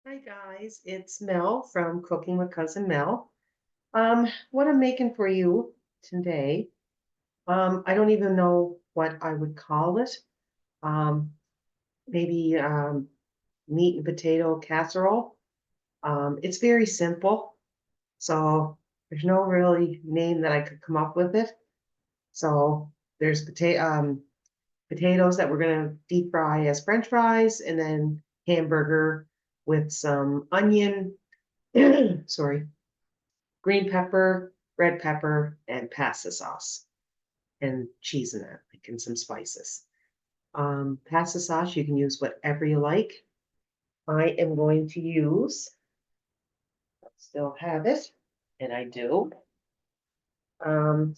Hi guys, it's Mel from Cooking with Cousin Mel. What I'm making for you today, I don't even know what I would call it. Um, maybe meat and potato casserole. It's very simple, so there's no really name that I could come up with it. So there's potatoes that we're gonna deep fry as French fries, and then hamburger with some onion, sorry, green pepper, red pepper, and pasta sauce and cheese in it, like and some spices. Pasta sauce, you can use whatever you like. I am going to use, I still have it, and I do. Um,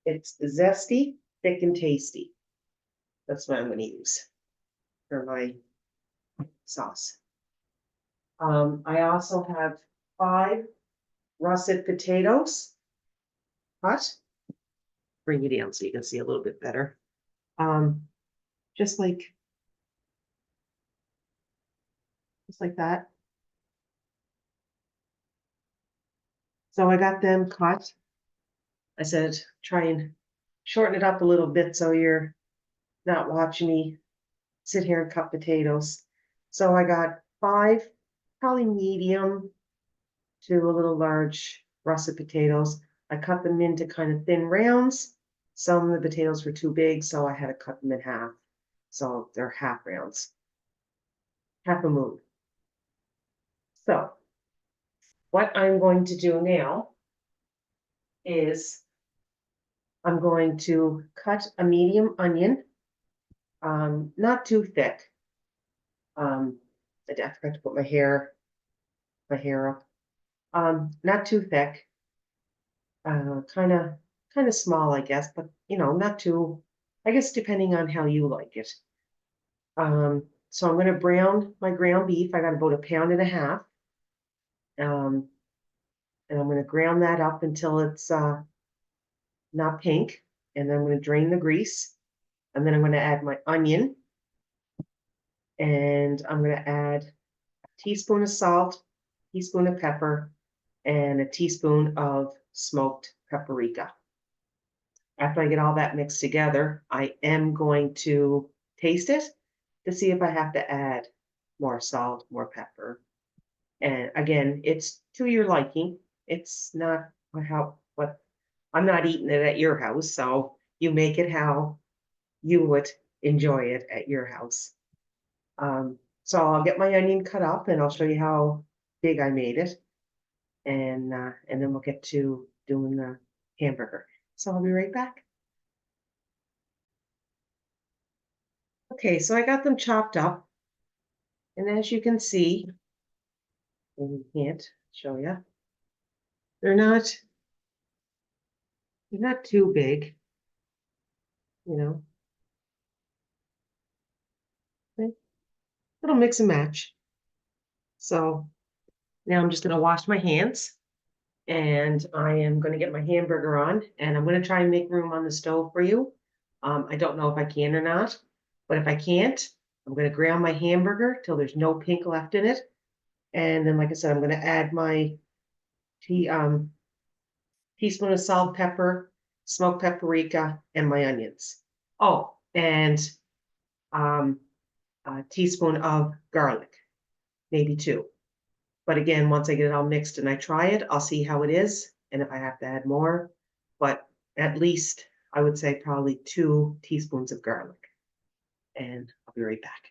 it's zesty, thick, and tasty. That's what I'm going to use for my sauce. I also have 5 russet potatoes cut. Bring it down so you can see a little bit better. Um, just like that. So I got them cut. I said, try and shorten it up a little bit so you're not watching me sit here and cut potatoes. So I got 5, probably medium to a little large russet potatoes. I cut them into kind of thin rounds. Some of the potatoes were too big, so I had to cut them in half. So they're half rounds, half a moon. So what I'm going to do now is I'm going to cut a medium onion, not too thick. I forgot to put my hair up. Not too thick, kind of small, I guess, but not too, I guess, depending on how you like it. So I'm going to brown my ground beef. I got about 1.5 pounds. And I'm going to ground that up until it's not pink. And then I'm going to drain the grease. And then I'm going to add my onion. And I'm going to add a teaspoon of salt, teaspoon of pepper, and a teaspoon of smoked paprika. After I get all that mixed together, I am going to taste it to see if I have to add more salt, more pepper. And again, it's to your liking. It's not what I'm not eating it at your house, so you make it how you would enjoy it at your house. So I'll get my onion cut up and I'll show you how big I made it. And then we'll get to doing the hamburger. So I'll be right back. Okay, so I got them chopped up. And as you can see, and you can't show you, they're not they're not too big, you know. Little mix and match. So now I'm just gonna wash my hands and I am gonna get my hamburger on and I'm gonna try and make room on the stove for you. I don't know if I can or not, but if I can't, I'm gonna ground my hamburger till there's no pink left in it. And then, like I said, I'm gonna add my tea, teaspoon of salt, pepper, smoked paprika, and my onions. Oh, and um, a teaspoon of garlic, maybe 2. But again, once I get it all mixed and I try it, I'll see how it is and if I have to add more. But at least I would say probably 2 teaspoons of garlic. And I'll be right back.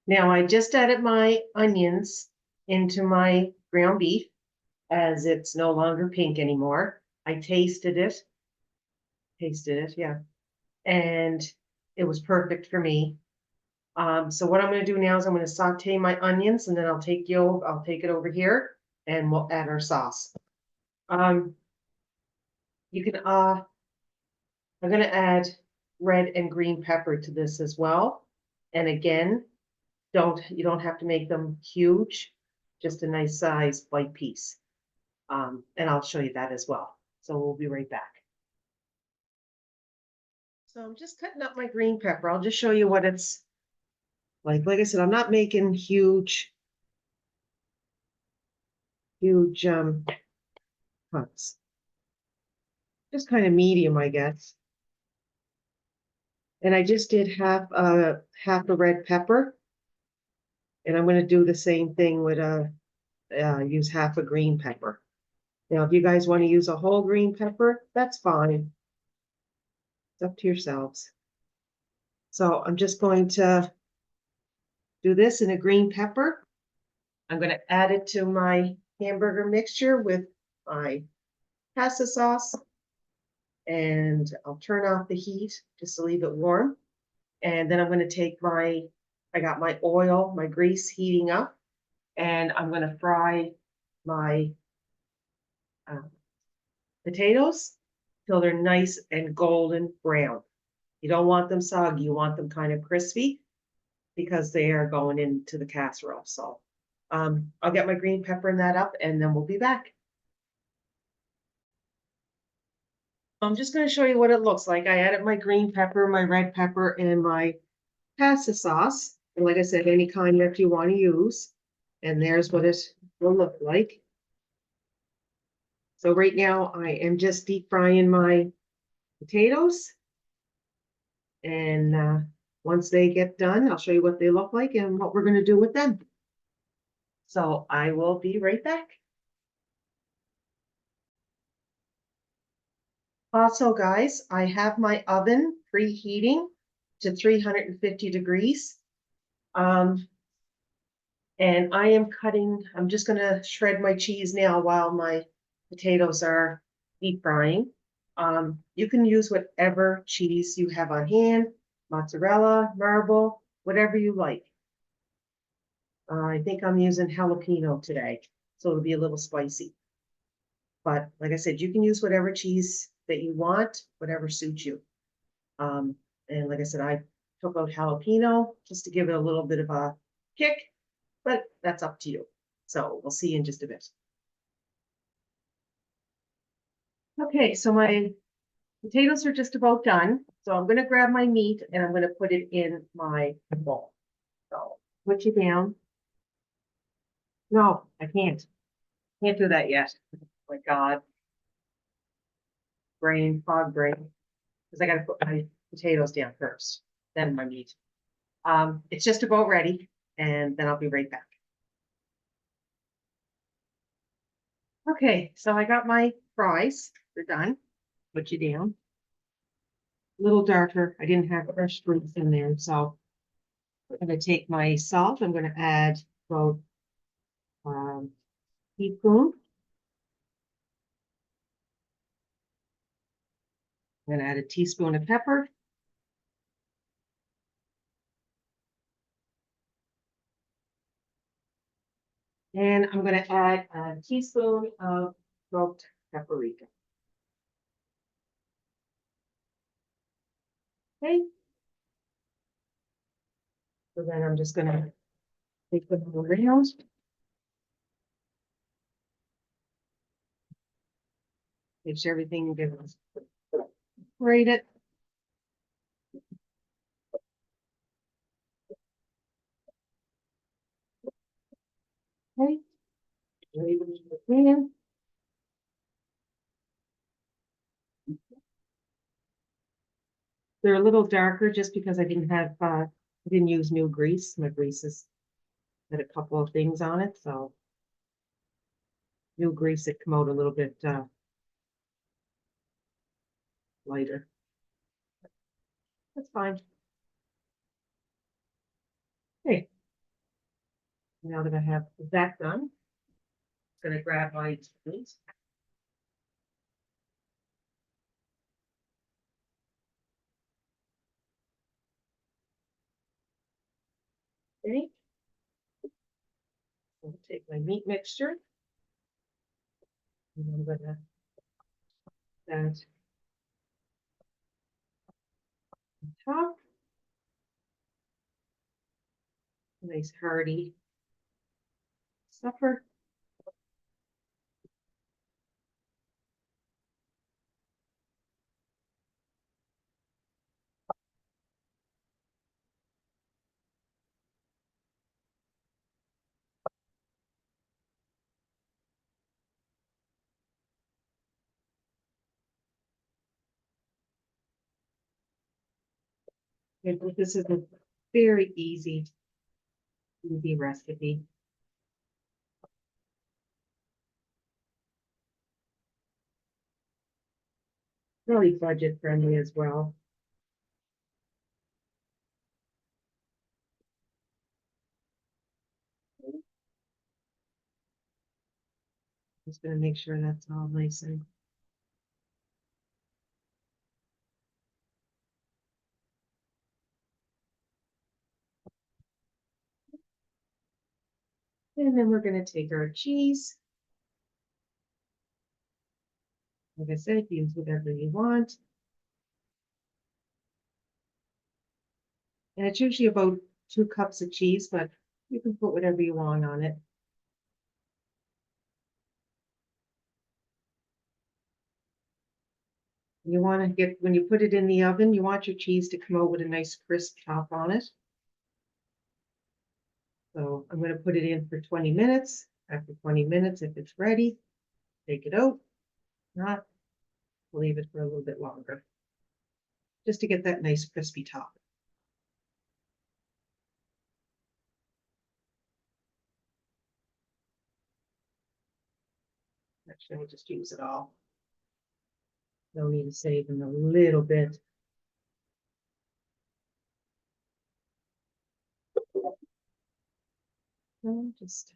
Now I just added my onions into my ground beef as it's no longer pink anymore. I tasted it, yeah. And it was perfect for me. So what I'm going to do now is I'm going to saute my onions and then I'll take it over here and we'll add our sauce. Um, you can, I'm going to add red and green pepper to this as well. And again, you don't have to make them huge, just a nice size bite piece. And I'll show you that as well. So we'll be right back. So I'm just cutting up my green pepper. I'll just show you what it's Like I said, I'm not making huge cuts. Just kind of medium, I guess. And I just did half a red pepper, and I'm going to do the same thing with use half a green pepper. Now, if you guys want to use a whole green pepper, that's fine. It's up to yourselves. So I'm just going to do this in a green pepper. I'm going to add it to my hamburger mixture with my pasta sauce, and I'll turn off the heat just to leave it warm. And then I'm going to take I got my oil, my grease heating up, and I'm going to fry my potatoes till they're nice and golden brown. You don't want them soggy, you want them kind of crispy because they are going into the casserole. So I'll get my green pepper in that up, and then we'll be back. I'm just going to show you what it looks like. I added my green pepper, my red pepper, and my pasta sauce. And like I said, any kind that you want to use. And there's what it will look like. So right now I am just deep frying my potatoes. And once they get done, I'll show you what they look like and what we're going to do with them. So I will be right back. Also, guys, I have my oven preheating to 350 degrees. And I'm just going to shred my cheese now while my potatoes are deep frying. You can use whatever cheese you have on hand, mozzarella, marble, whatever you like. I think I'm using jalapeno today, so it'll be a little spicy. But like I said, you can use whatever cheese that you want, whatever suits you. And like I said, I took out jalapeno just to give it a little bit of a kick, but that's up to you. So we'll see you in just a bit. Okay, so my potatoes are just about done. So I'm going to grab my meat and I'm going to put it in my bowl. So put you down. No, I can't. Can't do that yet. Oh my God. Fog brain. Because I got to put my potatoes down first, then my meat. It's just about ready, and then I'll be right back. Okay, so I got my fries. They're done. Put you down. A little darker. I didn't have fresh fruits in there, so I'm going to take my salt. I'm going to add about teaspoon. I'm going to add a teaspoon of pepper. And I'm going to add a teaspoon of smoked paprika. Okay. So then I'm just going to take them around. Make sure everything gets grated. Okay. Ready to the pan. They're a little darker just because I didn't use new grease. My grease has had a couple of things on it, so new grease it come out a little bit lighter. That's fine. Okay. Now that I have that done, I'm gonna grab my meat. Okay. I'll take my meat mixture. And I'm gonna add on top. Nice hearty supper. This is a very easy recipe. Really budget friendly as well. Just gonna make sure that's all nice and then we're gonna take our cheese. Like I said, use whatever you want. And it's usually about 2 cups of cheese, but you can put whatever you want on it. You want to get, when you put it in the oven, you want your cheese to come out with a nice crisp top on it. So I'm going to put it in for 20 minutes. After 20 minutes, if it's ready, take it out. Not, leave it for a little bit longer. Just to get that nice crispy top. Actually, I'll just use it all. No need to save them a little bit. So just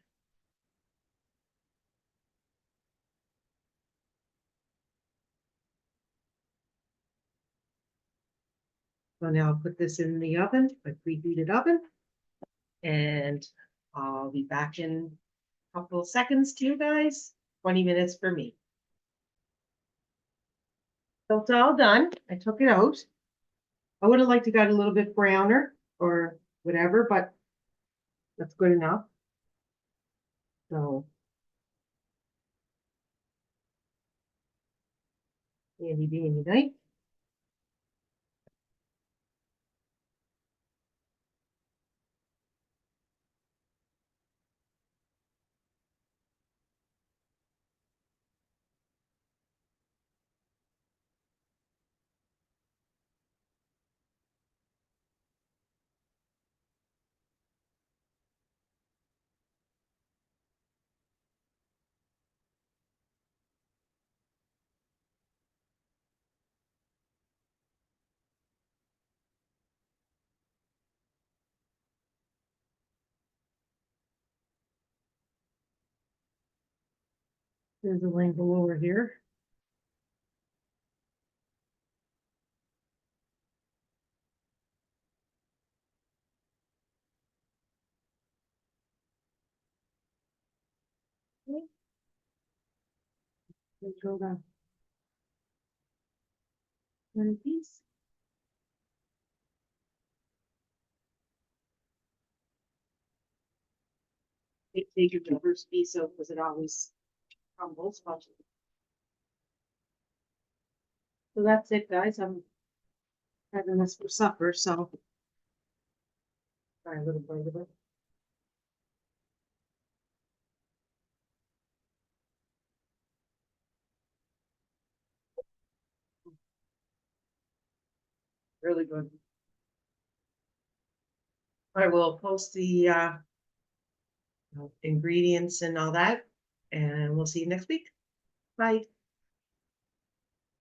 so now I'll put this in the oven, my preheated oven, and I'll be back in a couple of seconds to you guys. 20 minutes for me. So it's all done. I took it out. I would have liked to got a little bit browner or whatever, but that's good enough. So handy dandy knife. There's a label over here. Control that one piece. Take your first piece out because it always crumbles. So that's it, guys. I'm having this for supper, so try a little bite of it. Really good. I will post the ingredients and all that, and we'll see you next week. Bye.